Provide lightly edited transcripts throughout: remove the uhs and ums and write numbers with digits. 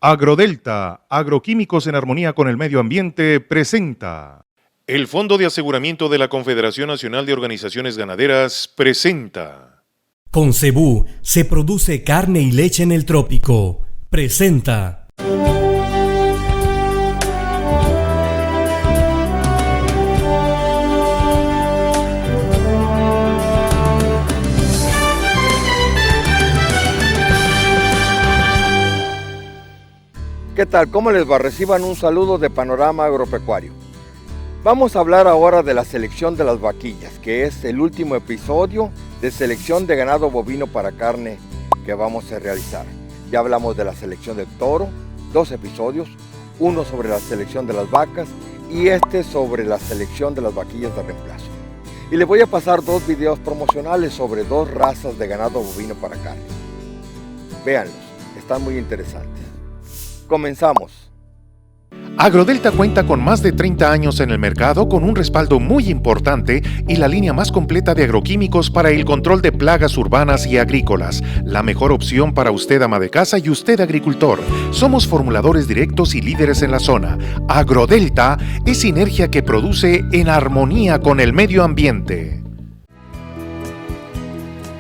Agrodelta, agroquímicos en armonía con el medio ambiente, presenta. El Fondo de Aseguramiento de la Confederación Nacional de Organizaciones Ganaderas presenta. Con Cebú se produce carne y leche en el trópico. Presenta. ¿Qué tal? ¿Cómo les va? Reciban un saludo de Panorama Agropecuario. Vamos a hablar ahora de la selección de las vaquillas, que es el último episodio de selección de ganado bovino para carne que vamos a realizar. Ya hablamos de la selección del toro, 2 episodios, uno sobre la selección de las vacas y este sobre la selección de las vaquillas de reemplazo. Y les voy a pasar 2 videos promocionales sobre 2 razas de ganado bovino para carne. Véanlos, están muy interesantes. Comenzamos. Agrodelta cuenta con más de 30 años en el mercado con un respaldo muy importante y la línea más completa de agroquímicos para el control de plagas urbanas y agrícolas. La mejor opción para usted ama de casa y usted agricultor. Somos formuladores directos y líderes en la zona. Agrodelta es sinergia que produce en armonía con el medio ambiente.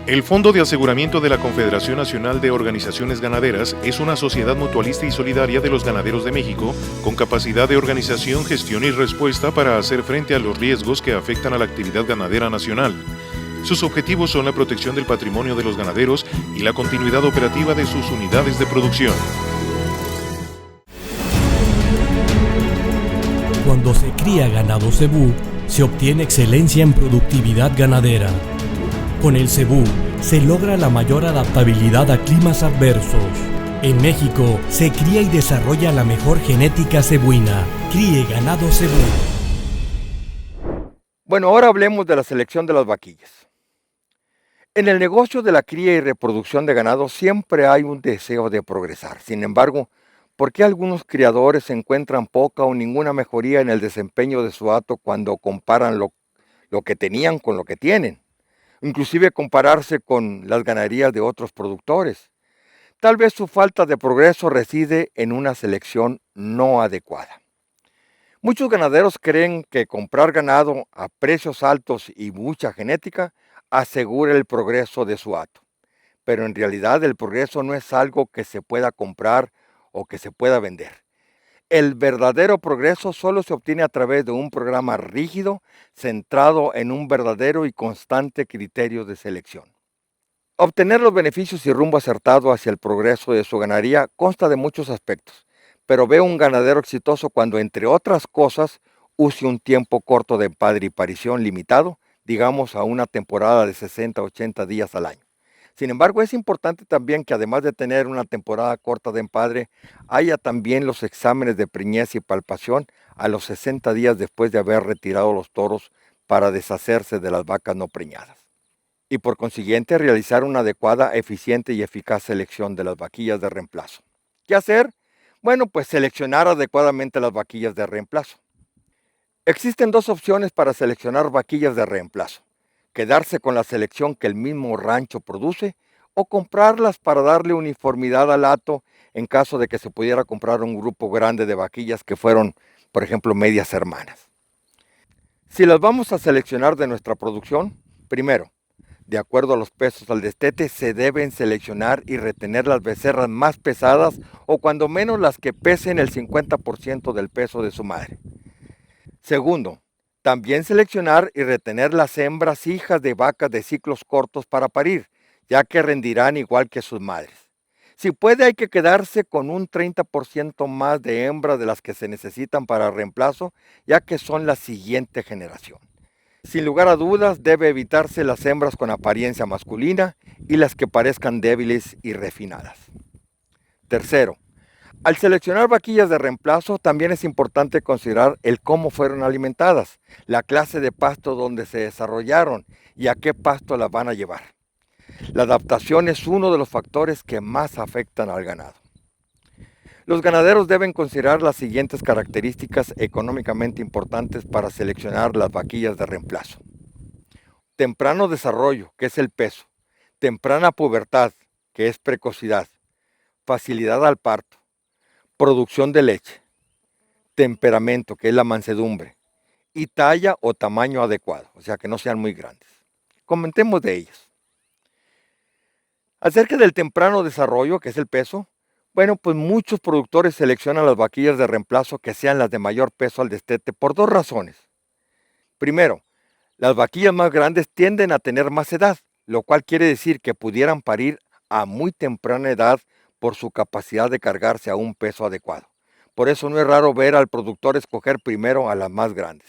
El Fondo de Aseguramiento de la Confederación Nacional de Organizaciones Ganaderas es una sociedad mutualista y solidaria de los ganaderos de México con capacidad de organización, gestión y respuesta para hacer frente a los riesgos que afectan a la actividad ganadera nacional. Sus objetivos son la protección del patrimonio de los ganaderos y la continuidad operativa de sus unidades de producción. Cuando se cría ganado Cebú, se obtiene excelencia en productividad ganadera. Con el Cebú se logra la mayor adaptabilidad a climas adversos. En México se cría y desarrolla la mejor genética cebuina. Críe ganado Cebú. Bueno, ahora hablemos de la selección de las vaquillas. En el negocio de la cría y reproducción de ganado siempre hay un deseo de progresar. Sin embargo, ¿por qué algunos criadores encuentran poca o ninguna mejoría en el desempeño de su hato cuando comparan lo que tenían con lo que tienen? Inclusive compararse con las ganaderías de otros productores. Tal vez su falta de progreso reside en una selección no adecuada. Muchos ganaderos creen que comprar ganado a precios altos y mucha genética asegura el progreso de su hato. Pero en realidad el progreso no es algo que se pueda comprar o que se pueda vender. El verdadero progreso solo se obtiene a través de un programa rígido, centrado en un verdadero y constante criterio de selección. Obtener los beneficios y rumbo acertado hacia el progreso de su ganadería consta de muchos aspectos, pero veo un ganadero exitoso cuando, entre otras cosas, use un tiempo corto de empadre y parición limitado, digamos a una temporada de 60 a 80 días al año. Sin embargo, es importante también que además de tener una temporada corta de empadre, haya también los exámenes de preñez y palpación a los 60 días después de haber retirado los toros para deshacerse de las vacas no preñadas. Y por consiguiente realizar una adecuada, eficiente y eficaz selección de las vaquillas de reemplazo. ¿Qué hacer? Bueno, pues seleccionar adecuadamente las vaquillas de reemplazo. Existen 2 opciones para seleccionar vaquillas de reemplazo: quedarse con la selección que el mismo rancho produce o comprarlas para darle uniformidad al hato en caso de que se pudiera comprar un grupo grande de vaquillas que fueron, por ejemplo, medias hermanas. Si las vamos a seleccionar de nuestra producción, primero, de acuerdo a los pesos al destete, se deben seleccionar y retener las becerras más pesadas o cuando menos las que pesen el 50% del peso de su madre. Segundo, también seleccionar y retener las hembras hijas de vacas de ciclos cortos para parir, ya que rendirán igual que sus madres. Si puede, hay que quedarse con un 30% más de hembras de las que se necesitan para reemplazo, ya que son la siguiente generación. Sin lugar a dudas, debe evitarse las hembras con apariencia masculina y las que parezcan débiles y refinadas. Tercero, al seleccionar vaquillas de reemplazo, también es importante considerar el cómo fueron alimentadas, la clase de pasto donde se desarrollaron y a qué pasto las van a llevar. La adaptación es uno de los factores que más afectan al ganado. Los ganaderos deben considerar las siguientes características económicamente importantes para seleccionar las vaquillas de reemplazo. Temprano desarrollo, que es el peso. Temprana pubertad, que es precocidad. Facilidad al parto. producción de leche, temperamento, que es la mansedumbre, y talla o tamaño adecuado, o sea que no sean muy grandes. Comentemos de ellas. Acerca del temprano desarrollo, que es el peso, bueno, pues muchos productores seleccionan las vaquillas de reemplazo que sean las de mayor peso al destete por dos razones. Primero, las vaquillas más grandes tienden a tener más edad, lo cual quiere decir que pudieran parir a muy temprana edad por su capacidad de cargarse a un peso adecuado. Por eso no es raro ver al productor escoger primero a las más grandes.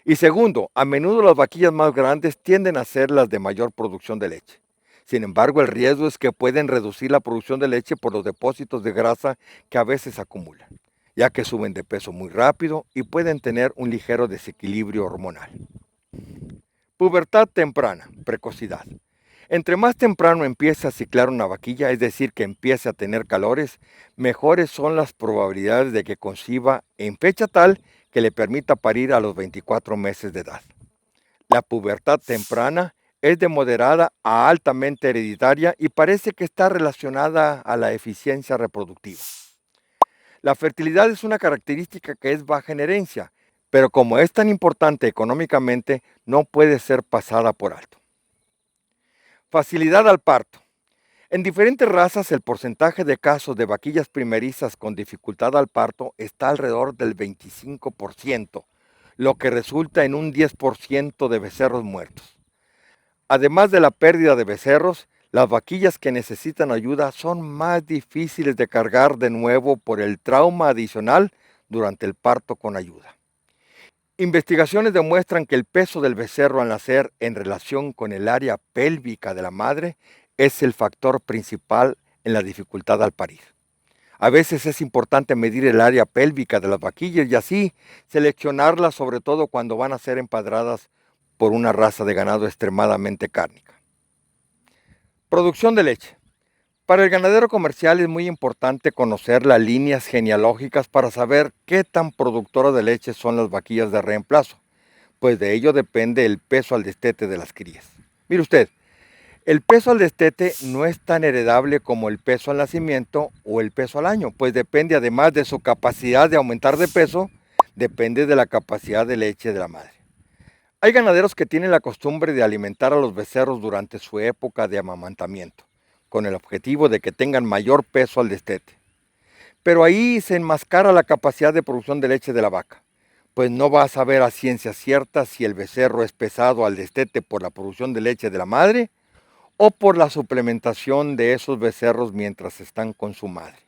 Y segundo, a menudo las vaquillas más grandes tienden a ser las de mayor producción de leche. Sin embargo, el riesgo es que pueden reducir la producción de leche por los depósitos de grasa que a veces acumulan, ya que suben de peso muy rápido y pueden tener un ligero desequilibrio hormonal. Pubertad temprana, precocidad. Entre más temprano empiece a ciclar una vaquilla, es decir, que empiece a tener calores, mejores son las probabilidades de que conciba en fecha tal que le permita parir a los 24 meses de edad. La pubertad temprana es de moderada a altamente hereditaria y parece que está relacionada a la eficiencia reproductiva. La fertilidad es una característica que es baja en herencia, pero como es tan importante económicamente, no puede ser pasada por alto. Facilidad al parto. En diferentes razas el porcentaje de casos de vaquillas primerizas con dificultad al parto está alrededor del 25%, lo que resulta en un 10% de becerros muertos. Además de la pérdida de becerros, las vaquillas que necesitan ayuda son más difíciles de cargar de nuevo por el trauma adicional durante el parto con ayuda. Investigaciones demuestran que el peso del becerro al nacer en relación con el área pélvica de la madre es el factor principal en la dificultad al parir. A veces es importante medir el área pélvica de las vaquillas y así seleccionarlas, sobre todo cuando van a ser empadradas por una raza de ganado extremadamente cárnica. Producción de leche. Para el ganadero comercial es muy importante conocer las líneas genealógicas para saber qué tan productoras de leche son las vaquillas de reemplazo, pues de ello depende el peso al destete de las crías. Mire usted, el peso al destete no es tan heredable como el peso al nacimiento o el peso al año, pues depende además de su capacidad de aumentar de peso, depende de la capacidad de leche de la madre. Hay ganaderos que tienen la costumbre de alimentar a los becerros durante su época de amamantamiento, con el objetivo de que tengan mayor peso al destete. Pero ahí se enmascara la capacidad de producción de leche de la vaca, pues no va a saber a ciencia cierta si el becerro es pesado al destete por la producción de leche de la madre o por la suplementación de esos becerros mientras están con su madre.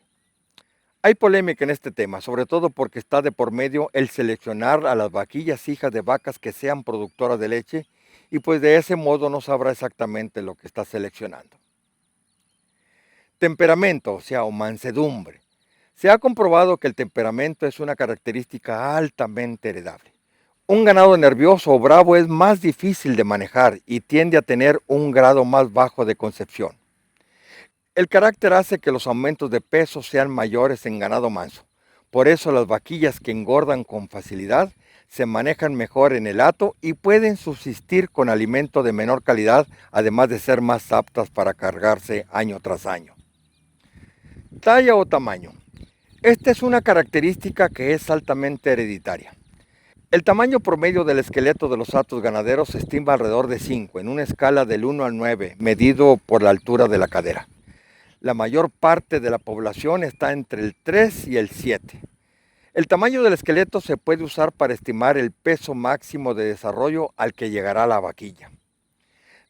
Hay polémica en este tema, sobre todo porque está de por medio el seleccionar a las vaquillas hijas de vacas que sean productoras de leche y pues de ese modo no sabrá exactamente lo que está seleccionando. Temperamento, o mansedumbre. Se ha comprobado que el temperamento es una característica altamente heredable. Un ganado nervioso o bravo es más difícil de manejar y tiende a tener un grado más bajo de concepción. El carácter hace que los aumentos de peso sean mayores en ganado manso. Por eso las vaquillas que engordan con facilidad se manejan mejor en el hato y pueden subsistir con alimento de menor calidad, además de ser más aptas para cargarse año tras año. Talla o tamaño. Esta es una característica que es altamente hereditaria. El tamaño promedio del esqueleto de los hatos ganaderos se estima alrededor de 5, en una escala del 1 al 9, medido por la altura de la cadera. La mayor parte de la población está entre el 3 y el 7. El tamaño del esqueleto se puede usar para estimar el peso máximo de desarrollo al que llegará la vaquilla.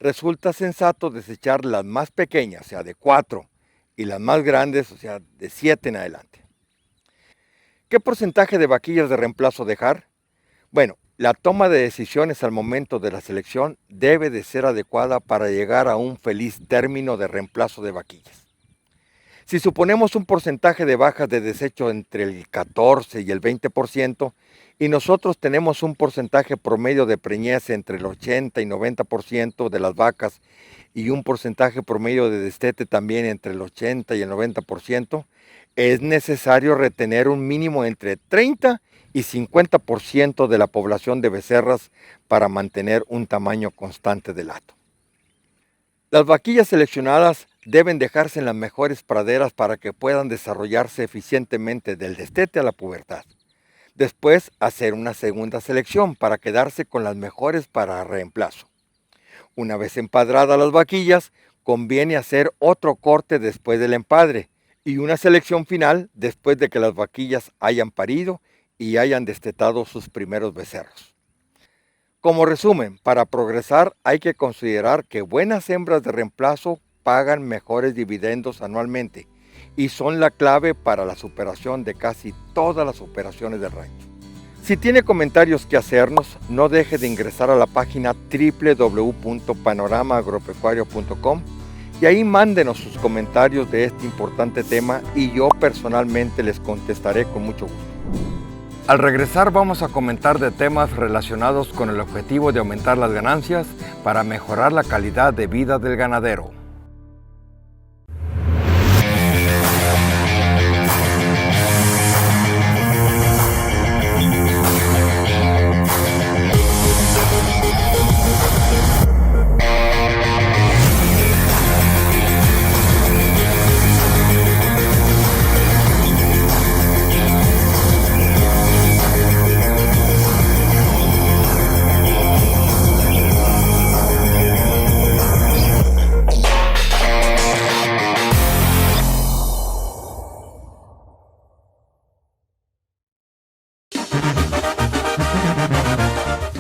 Resulta sensato desechar las más pequeñas, o sea, de 4, y las más grandes, o sea, de 7 en adelante. ¿Qué porcentaje de vaquillas de reemplazo dejar? Bueno, la toma de decisiones al momento de la selección debe de ser adecuada para llegar a un feliz término de reemplazo de vaquillas. Si suponemos un porcentaje de bajas de desecho entre el 14 y el 20%, y nosotros tenemos un porcentaje promedio de preñez entre el 80 y 90% de las vacas y un porcentaje promedio de destete también entre el 80 y el 90%, es necesario retener un mínimo entre 30 y 50% de la población de becerras para mantener un tamaño constante del hato. Las vaquillas seleccionadas deben dejarse en las mejores praderas para que puedan desarrollarse eficientemente del destete a la pubertad. Después, hacer una segunda selección para quedarse con las mejores para reemplazo. Una vez empadradas las vaquillas, conviene hacer otro corte después del empadre y una selección final después de que las vaquillas hayan parido y hayan destetado sus primeros becerros. Como resumen, para progresar hay que considerar que buenas hembras de reemplazo pagan mejores dividendos anualmente y son la clave para la superación de casi todas las operaciones del rancho. Si tiene comentarios que hacernos, no deje de ingresar a la página www.panoramaagropecuario.com y ahí mándenos sus comentarios de este importante tema y yo personalmente les contestaré con mucho gusto. Al regresar vamos a comentar de temas relacionados con el objetivo de aumentar las ganancias para mejorar la calidad de vida del ganadero.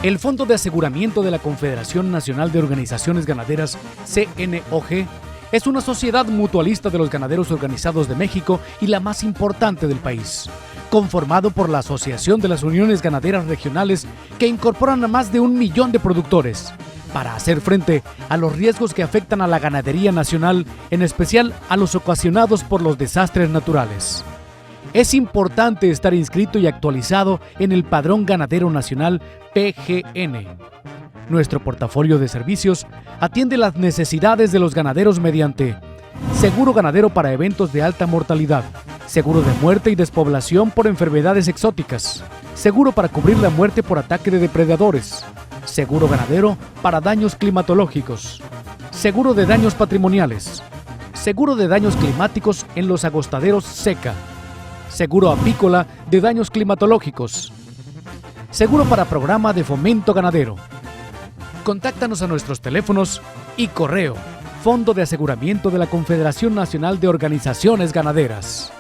El Fondo de Aseguramiento de la Confederación Nacional de Organizaciones Ganaderas, CNOG, es una sociedad mutualista de los ganaderos organizados de México y la más importante del país, conformado por la Asociación de las Uniones Ganaderas Regionales que incorporan a más de 1 millón de productores, para hacer frente a los riesgos que afectan a la ganadería nacional, en especial a los ocasionados por los desastres naturales. Es importante estar inscrito y actualizado en el Padrón Ganadero Nacional PGN. Nuestro portafolio de servicios atiende las necesidades de los ganaderos mediante seguro ganadero para eventos de alta mortalidad, seguro de muerte y despoblación por enfermedades exóticas, seguro para cubrir la muerte por ataque de depredadores, seguro ganadero para daños climatológicos, seguro de daños patrimoniales, seguro de daños climáticos en los agostaderos seca, seguro apícola de daños climatológicos, seguro para programa de fomento ganadero. Contáctanos a nuestros teléfonos y correo Fondo de Aseguramiento de la Confederación Nacional de Organizaciones Ganaderas.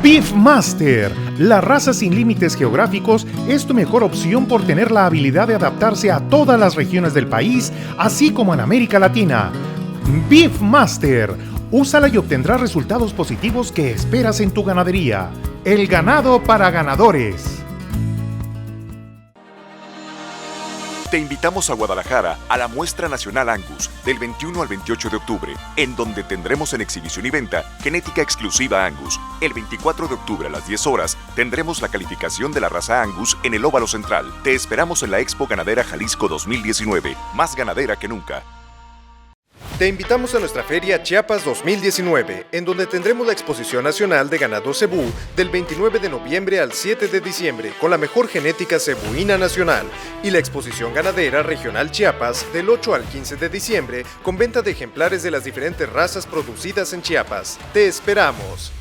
Beefmaster, la raza sin límites geográficos, es tu mejor opción por tener la habilidad de adaptarse a todas las regiones del país, así como en América Latina. Beefmaster, úsala y obtendrás resultados positivos que esperas en tu ganadería. El ganado para ganadores. Te invitamos a Guadalajara a la Muestra Nacional Angus del 21 al 28 de octubre, en donde tendremos en exhibición y venta genética exclusiva Angus. El 24 de octubre a las 10 horas tendremos la calificación de la raza Angus en el Óvalo Central. Te esperamos en la Expo Ganadera Jalisco 2019, más ganadera que nunca. Te invitamos a nuestra Feria Chiapas 2019, en donde tendremos la Exposición Nacional de Ganado Cebú del 29 de noviembre al 7 de diciembre con la mejor genética cebuina nacional y la Exposición Ganadera Regional Chiapas del 8 al 15 de diciembre con venta de ejemplares de las diferentes razas producidas en Chiapas. ¡Te esperamos!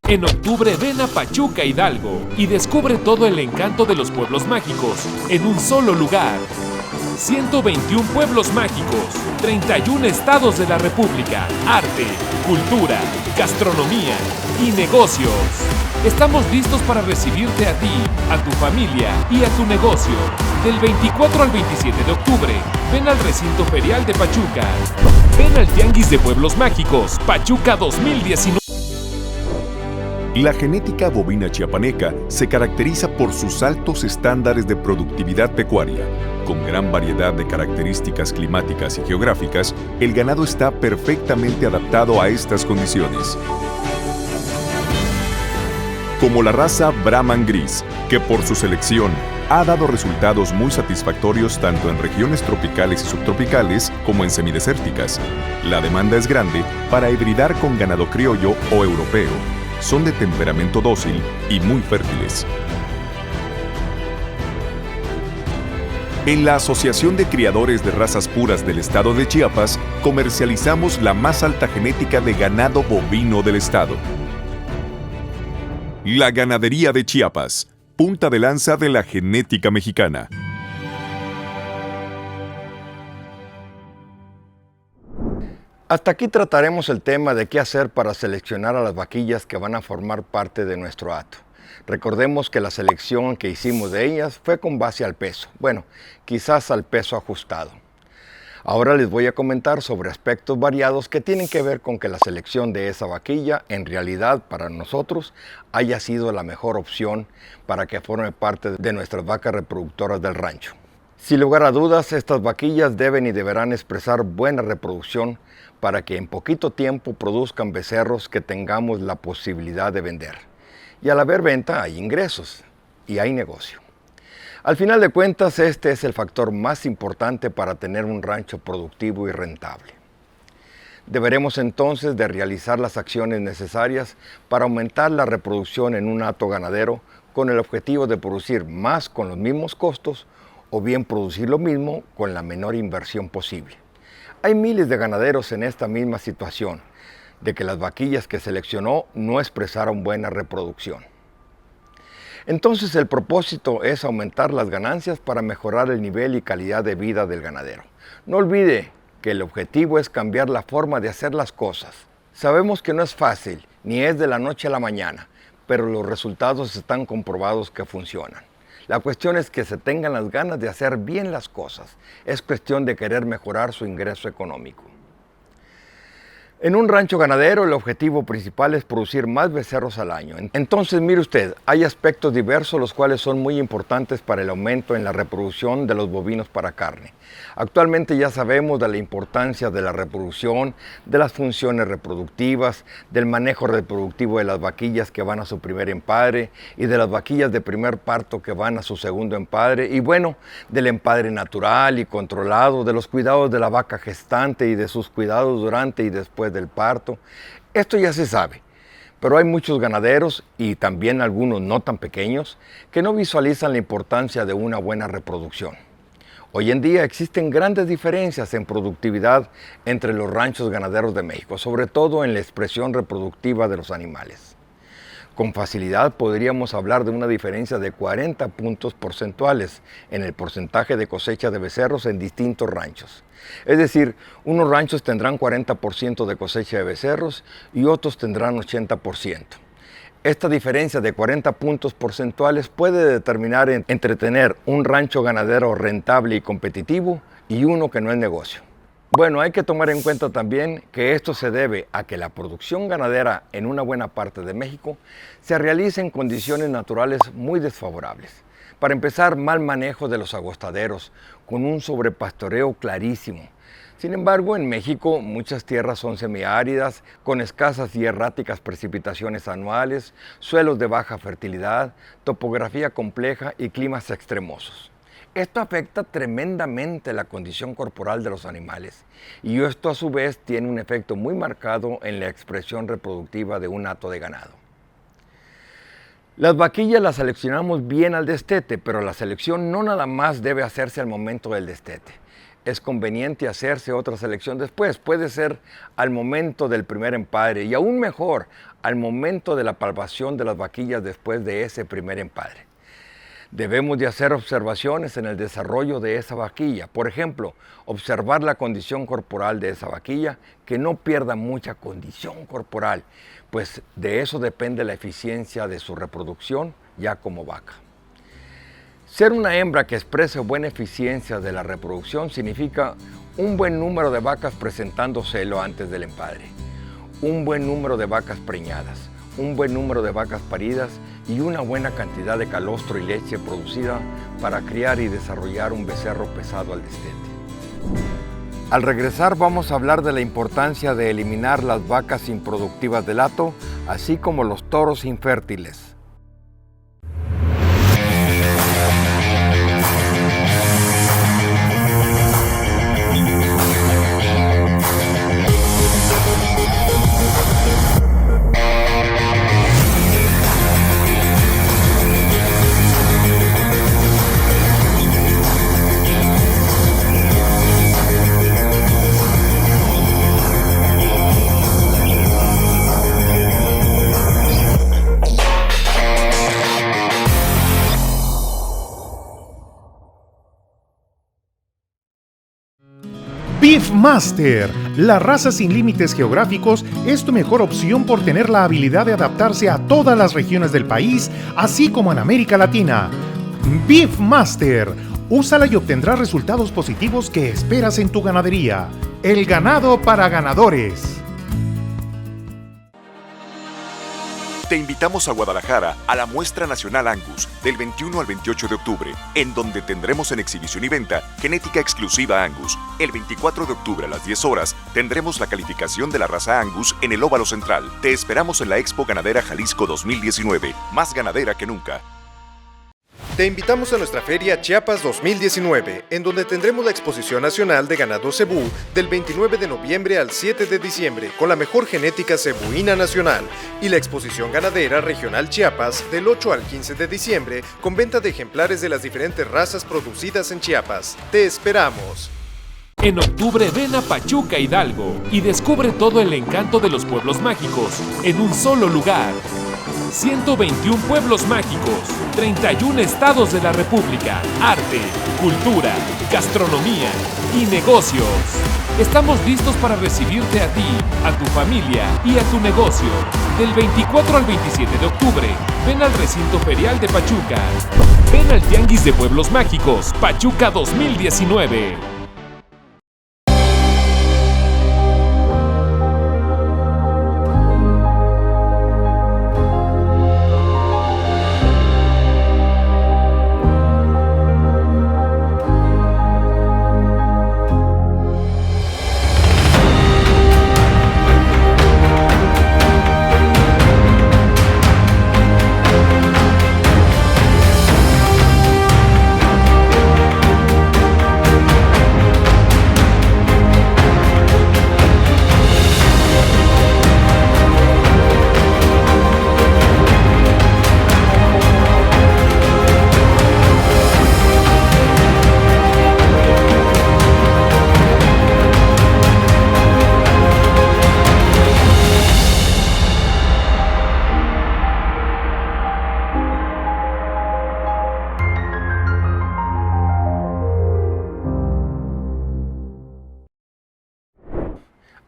En octubre ven a Pachuca Hidalgo y descubre todo el encanto de los pueblos mágicos en un solo lugar. 121 pueblos mágicos, 31 estados de la República, arte, cultura, gastronomía y negocios. Estamos listos para recibirte a ti, a tu familia y a tu negocio. Del 24 al 27 de octubre, ven al recinto ferial de Pachuca. Ven al Tianguis de Pueblos Mágicos, Pachuca 2019. La genética bovina chiapaneca se caracteriza por sus altos estándares de productividad pecuaria. Con gran variedad de características climáticas y geográficas, el ganado está perfectamente adaptado a estas condiciones. Como la raza Brahman Gris, que por su selección ha dado resultados muy satisfactorios tanto en regiones tropicales y subtropicales como en semidesérticas. La demanda es grande para hibridar con ganado criollo o europeo. Son de temperamento dócil y muy fértiles. En la Asociación de Criadores de Razas Puras del Estado de Chiapas, comercializamos la más alta genética de ganado bovino del estado. La Ganadería de Chiapas, punta de lanza de la genética mexicana. Hasta aquí trataremos el tema de qué hacer para seleccionar a las vaquillas que van a formar parte de nuestro hato. Recordemos que la selección que hicimos de ellas fue con base al peso, bueno, quizás al peso ajustado. Ahora les voy a comentar sobre aspectos variados que tienen que ver con que la selección de esa vaquilla en realidad para nosotros haya sido la mejor opción para que forme parte de nuestras vacas reproductoras del rancho. Sin lugar a dudas, estas vaquillas deben y deberán expresar buena reproducción para que en poquito tiempo produzcan becerros que tengamos la posibilidad de vender. Y al haber venta hay ingresos y hay negocio. Al final de cuentas, este es el factor más importante para tener un rancho productivo y rentable. Deberemos entonces de realizar las acciones necesarias para aumentar la reproducción en un hato ganadero con el objetivo de producir más con los mismos costos o bien producir lo mismo con la menor inversión posible. Hay miles de ganaderos en esta misma situación, de que las vaquillas que seleccionó no expresaron buena reproducción. Entonces el propósito es aumentar las ganancias para mejorar el nivel y calidad de vida del ganadero. No olvide que el objetivo es cambiar la forma de hacer las cosas. Sabemos que no es fácil, ni es de la noche a la mañana, pero los resultados están comprobados que funcionan. La cuestión es que se tengan las ganas de hacer bien las cosas. Es cuestión de querer mejorar su ingreso económico. En un rancho ganadero el objetivo principal es producir más becerros al año. Entonces mire usted, hay aspectos diversos los cuales son muy importantes para el aumento en la reproducción de los bovinos para carne. Actualmente ya sabemos de la importancia de la reproducción, de las funciones reproductivas, del manejo reproductivo de las vaquillas que van a su primer empadre y de las vaquillas de primer parto que van a su segundo empadre y bueno, del empadre natural y controlado, de los cuidados de la vaca gestante y de sus cuidados durante y después del parto. Esto ya se sabe, pero hay muchos ganaderos y también algunos no tan pequeños que no visualizan la importancia de una buena reproducción. Hoy en día existen grandes diferencias en productividad entre los ranchos ganaderos de México, sobre todo en la expresión reproductiva de los animales. Con facilidad podríamos hablar de una diferencia de 40 puntos porcentuales en el porcentaje de cosecha de becerros en distintos ranchos. Es decir, unos ranchos tendrán 40% de cosecha de becerros y otros tendrán 80%. Esta diferencia de 40 puntos porcentuales puede determinar entre tener un rancho ganadero rentable y competitivo y uno que no es negocio. Bueno, hay que tomar en cuenta también que esto se debe a que la producción ganadera en una buena parte de México se realiza en condiciones naturales muy desfavorables. Para empezar, mal manejo de los agostaderos, con un sobrepastoreo clarísimo. Sin embargo, en México muchas tierras son semiáridas, con escasas y erráticas precipitaciones anuales, suelos de baja fertilidad, topografía compleja y climas extremosos. Esto afecta tremendamente la condición corporal de los animales y esto a su vez tiene un efecto muy marcado en la expresión reproductiva de un hato de ganado. Las vaquillas las seleccionamos bien al destete, pero la selección no nada más debe hacerse al momento del destete. Es conveniente hacerse otra selección después, puede ser al momento del primer empadre y aún mejor al momento de la palpación de las vaquillas después de ese primer empadre. Debemos de hacer observaciones en el desarrollo de esa vaquilla. Por ejemplo, observar la condición corporal de esa vaquilla, que no pierda mucha condición corporal, pues de eso depende la eficiencia de su reproducción ya como vaca. Ser una hembra que exprese buena eficiencia de la reproducción significa un buen número de vacas presentando celo antes del empadre, un buen número de vacas preñadas, un buen número de vacas paridas y una buena cantidad de calostro y leche producida para criar y desarrollar un becerro pesado al destete. Al regresar vamos a hablar de la importancia de eliminar las vacas improductivas del hato, así como los toros infértiles. Beefmaster, la raza sin límites geográficos, es tu mejor opción por tener la habilidad de adaptarse a todas las regiones del país, así como en América Latina. Beefmaster, úsala y obtendrás resultados positivos que esperas en tu ganadería. El ganado para ganadores. Te invitamos a Guadalajara a la Muestra Nacional Angus del 21 al 28 de octubre, en donde tendremos en exhibición y venta genética exclusiva Angus. El 24 de octubre a las 10 horas tendremos la calificación de la raza Angus en el Óvalo Central. Te esperamos en la Expo Ganadera Jalisco 2019, más ganadera que nunca. Te invitamos a nuestra feria Chiapas 2019, en donde tendremos la Exposición Nacional de Ganado Cebú del 29 de noviembre al 7 de diciembre, con la mejor genética cebuina nacional, y la Exposición Ganadera Regional Chiapas del 8 al 15 de diciembre, con venta de ejemplares de las diferentes razas producidas en Chiapas. ¡Te esperamos! En octubre ven a Pachuca Hidalgo y descubre todo el encanto de los pueblos mágicos en un solo lugar. 121 pueblos mágicos, 31 estados de la República, arte, cultura, gastronomía y negocios. Estamos listos para recibirte a ti, a tu familia y a tu negocio. Del 24 al 27 de octubre, ven al recinto ferial de Pachuca. Ven al Tianguis de Pueblos Mágicos, Pachuca 2019.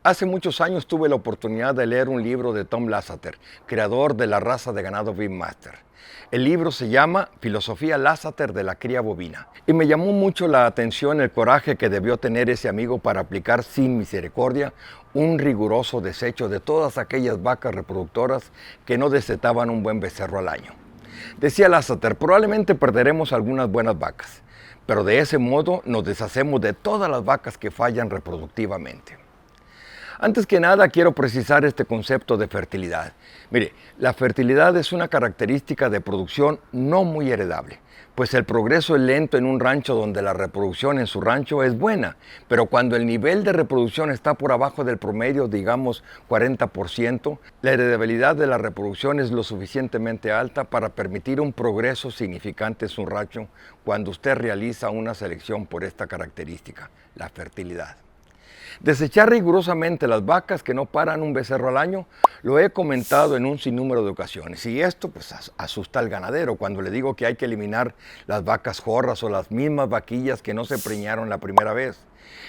Hace muchos años tuve la oportunidad de leer un libro de Tom Lasseter, creador de la raza de ganado Beefmaster. El libro se llama Filosofía Lasseter de la cría bovina. Y me llamó mucho la atención el coraje que debió tener ese amigo para aplicar sin misericordia un riguroso desecho de todas aquellas vacas reproductoras que no desetaban un buen becerro al año. Decía Lasseter, probablemente perderemos algunas buenas vacas, pero de ese modo nos deshacemos de todas las vacas que fallan reproductivamente. Antes que nada, quiero precisar este concepto de fertilidad. Mire, la fertilidad es una característica de producción no muy heredable, pues el progreso es lento en un rancho donde la reproducción en su rancho es buena, pero cuando el nivel de reproducción está por abajo del promedio, digamos 40%, la heredabilidad de la reproducción es lo suficientemente alta para permitir un progreso significante en su rancho cuando usted realiza una selección por esta característica, la fertilidad. Desechar rigurosamente las vacas que no paran un becerro al año, lo he comentado en un sinnúmero de ocasiones. Y esto pues asusta al ganadero cuando le digo que hay que eliminar las vacas jorras o las mismas vaquillas que no se preñaron la primera vez.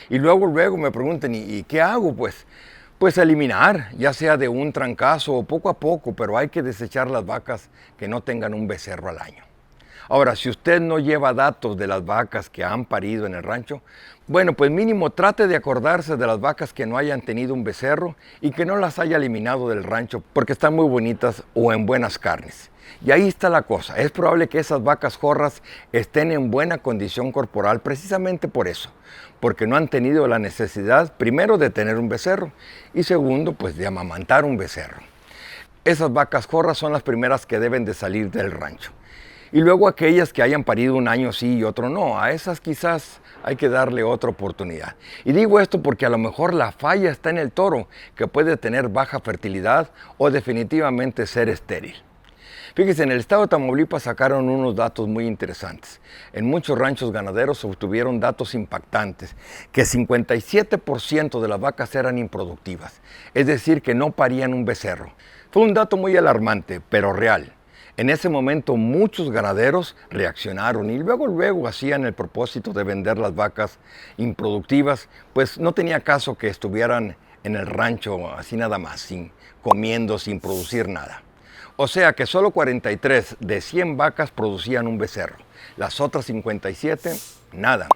Y luego me preguntan, ¿y qué hago? Pues eliminar, ya sea de un trancazo o poco a poco, pero hay que desechar las vacas que no tengan un becerro al año. Ahora, si usted no lleva datos de las vacas que han parido en el rancho, bueno, pues mínimo trate de acordarse de las vacas que no hayan tenido un becerro y que no las haya eliminado del rancho porque están muy bonitas o en buenas carnes. Y ahí está la cosa, es probable que esas vacas jorras estén en buena condición corporal precisamente por eso, porque no han tenido la necesidad, primero, de tener un becerro y segundo, pues de amamantar un becerro. Esas vacas jorras son las primeras que deben de salir del rancho. Y luego aquellas que hayan parido un año sí y otro no, a esas quizás hay que darle otra oportunidad. Y digo esto porque a lo mejor la falla está en el toro, que puede tener baja fertilidad o definitivamente ser estéril. Fíjense, en el estado de Tamaulipas sacaron unos datos muy interesantes. En muchos ranchos ganaderos obtuvieron datos impactantes, que 57% de las vacas eran improductivas, es decir, que no parían un becerro. Fue un dato muy alarmante, pero real. En ese momento muchos ganaderos reaccionaron y luego hacían el propósito de vender las vacas improductivas, pues no tenía caso que estuvieran en el rancho así nada más, comiendo, sin producir nada. O sea que solo 43 de 100 vacas producían un becerro, las otras 57 nada.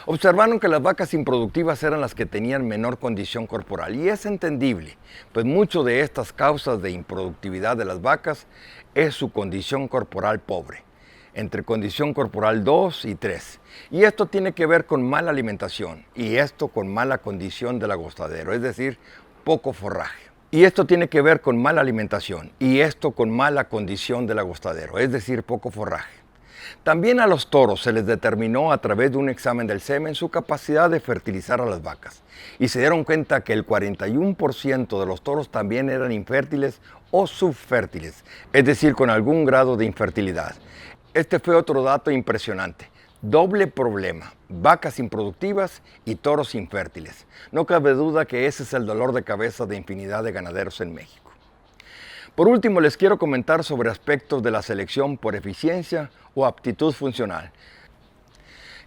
Observaron que las vacas improductivas eran las que tenían menor condición corporal, y es entendible, pues mucho de estas causas de improductividad de las vacas es su condición corporal pobre, entre condición corporal 2 y 3. Y esto tiene que ver con mala alimentación, y esto con mala condición del agostadero, es decir, poco forraje. Y esto tiene que ver con mala alimentación, y esto con mala condición del agostadero, es decir, poco forraje. También a los toros se les determinó a través de un examen del semen su capacidad de fertilizar a las vacas, y se dieron cuenta que el 41% de los toros también eran infértiles o subfértiles, es decir, con algún grado de infertilidad. Este fue otro dato impresionante. Doble problema, vacas improductivas y toros infértiles. No cabe duda que ese es el dolor de cabeza de infinidad de ganaderos en México. Por último, les quiero comentar sobre aspectos de la selección por eficiencia o aptitud funcional.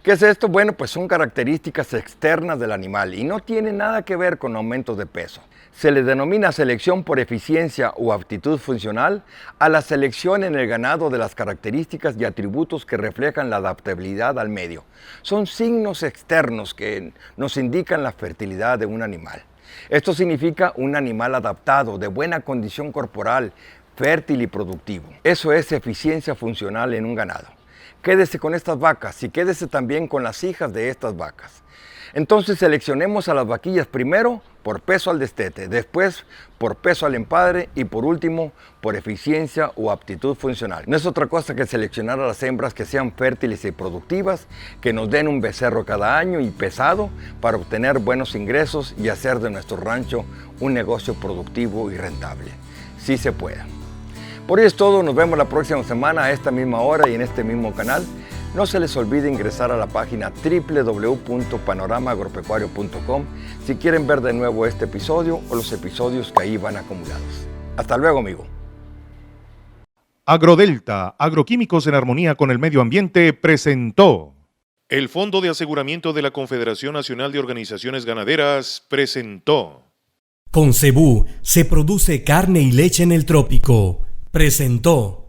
¿Qué es esto? Bueno, pues son características externas del animal y no tiene nada que ver con aumentos de peso. Se le denomina selección por eficiencia o aptitud funcional a la selección en el ganado de las características y atributos que reflejan la adaptabilidad al medio. Son signos externos que nos indican la fertilidad de un animal. Esto significa un animal adaptado, de buena condición corporal, fértil y productivo. Eso es eficiencia funcional en un ganado. Quédese con estas vacas y quédese también con las hijas de estas vacas. Entonces seleccionemos a las vaquillas primero por peso al destete, después por peso al empadre y por último por eficiencia o aptitud funcional. No es otra cosa que seleccionar a las hembras que sean fértiles y productivas, que nos den un becerro cada año y pesado para obtener buenos ingresos y hacer de nuestro rancho un negocio productivo y rentable. Sí se puede. Por hoy es todo, nos vemos la próxima semana a esta misma hora y en este mismo canal. No se les olvide ingresar a la página www.panoramaagropecuario.com si quieren ver de nuevo este episodio o los episodios que ahí van acumulados. Hasta luego, amigo. Agrodelta, agroquímicos en armonía con el medio ambiente, presentó. El Fondo de Aseguramiento de la Confederación Nacional de Organizaciones Ganaderas presentó. Con Cebú se produce carne y leche en el trópico. Presentó.